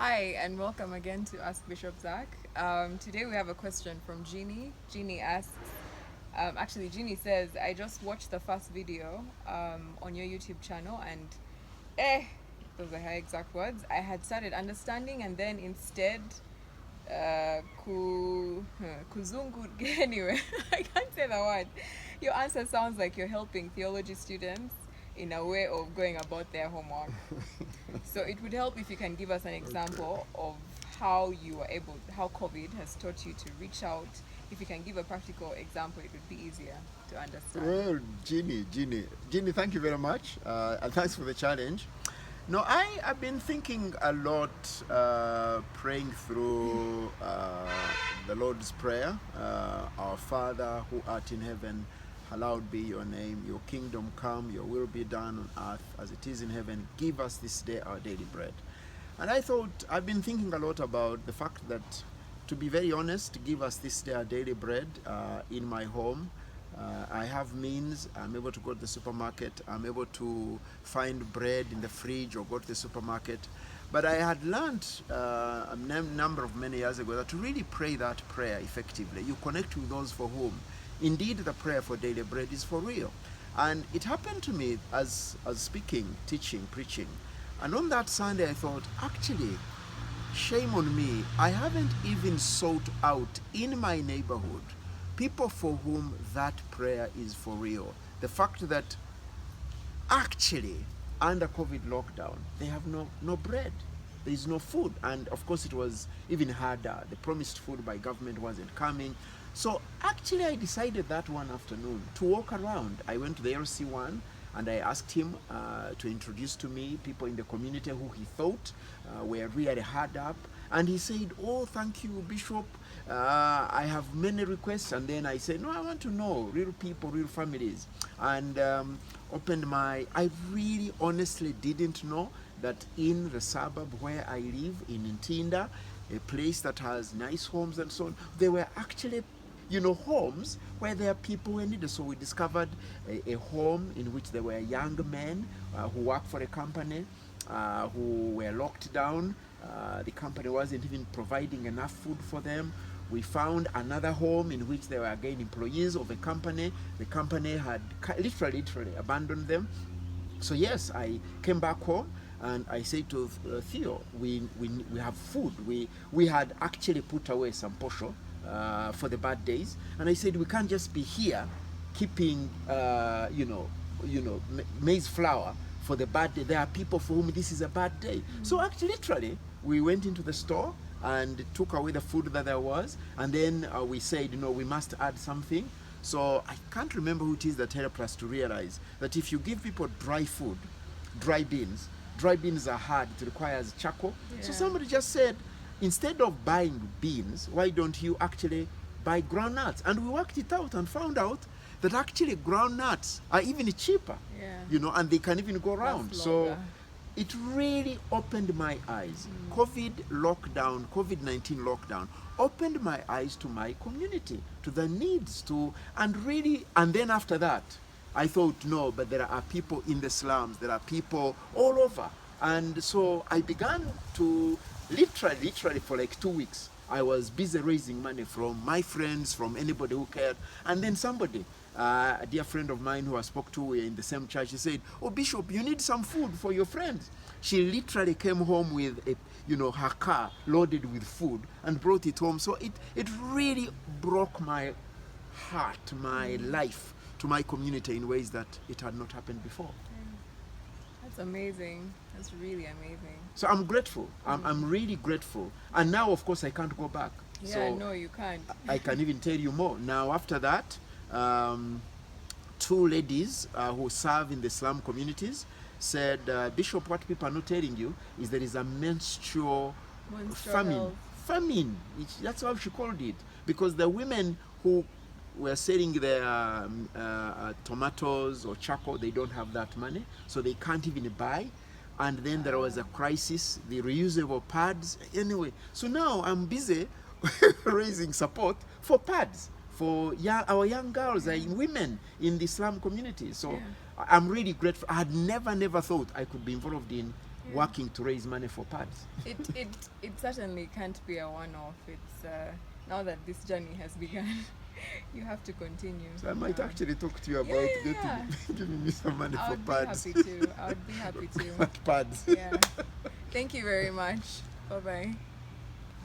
Hi, and welcome again to Ask Bishop Zac. Today we have a question from Jeannie. Jeannie asks, Jeannie says, I just watched the first video on your YouTube channel and those are her exact words. I had started understanding and then instead, kuzungu, anyway, I can't say the word. Your answer sounds like you're helping theology students in a way of going about their homework. So it would help if you can give us an example of how how COVID has taught you to reach out. If you can give a practical example, it would be easier to understand. Well, Jeannie, thank you very much, and thanks for the challenge. No, I've been thinking a lot, praying through the Lord's Prayer. Our Father who art in heaven, hallowed be your name. Your kingdom come, your will be done on earth as it is in heaven. Give us this day our daily bread. And I've been thinking a lot about the fact that, to be very honest, give us this day our daily bread in my home. I have means. I'm able to go to the supermarket. I'm able to find bread in the fridge or go to the supermarket. But I had learned a number of many years ago that to really pray that prayer effectively, you connect with those for whom indeed the prayer for daily bread is for real. And it happened to me as speaking, teaching, preaching. And on that Sunday I thought, actually, shame on me. I haven't even sought out in my neighborhood people for whom that prayer is for real. The fact that actually under COVID lockdown, they have no bread. There is no food. And of course it was even harder. The promised food by government wasn't coming. So actually I decided that one afternoon to walk around. I went to the LC1 and I asked him to introduce to me people in the community who he thought were really hard up. And he said, oh, thank you, Bishop. I have many requests. And then I said, no, I want to know real people, real families. And I really honestly didn't know that in the suburb where I live, in Ntinda, a place that has nice homes and so on, there were actually homes where there are people who needed. So we discovered a home in which there were young men who worked for a company who were locked down. The company wasn't even providing enough food for them. We found another home in which there were again employees of a company. The company had literally abandoned them. So yes, I came back home and I said to Theo, we have food. We had actually put away some posho for the bad days, and I said we can't just be here keeping maize flour for the bad day. There are people for whom this is a bad day. So actually, literally, we went into the store and took away the food that there was, and then we said, we must add something. So I can't remember who it is that helped us to realize that if you give people dry food, dry beans are hard, it requires charcoal. Yeah. So somebody just said, instead of buying beans, why don't you actually buy groundnuts? And we worked it out and found out that actually groundnuts are even cheaper, and they can even go around. So it really opened my eyes. COVID-19 lockdown opened my eyes to my community, to the needs, and then after that, I thought, no, but there are people in the slums, there are people all over. And so I began to literally for like 2 weeks, I was busy raising money from my friends, from anybody who cared. And then somebody, a dear friend of mine who I spoke to in the same church, he said, oh, Bishop, you need some food for your friends. She literally came home with her car loaded with food and brought it home. So it really broke my heart, my life to my community in ways that it had not happened before. That's amazing. That's really amazing. So I'm grateful. I'm really grateful. And now, of course, I can't go back. Yeah, so no, you can't. I can even tell you more. Now, after that, 2 ladies who serve in the slum communities said, Bishop, what people are not telling you is there is a menstrual famine. Famine. That's how she called it. Because the women who were selling their tomatoes or charcoal, they don't have that money, so they can't even buy. And then there was a crisis, the reusable pads. Anyway, so now I'm busy raising support for pads for our young girls and women in the slum community. So I'm really grateful. I had never thought I could be involved in working to raise money for pads. It certainly can't be a one-off. It's now that this journey has begun, you have to continue. So I might actually talk to you about giving me some money for pads. I would be happy to. What pads? Yeah. Thank you very much. Bye-bye.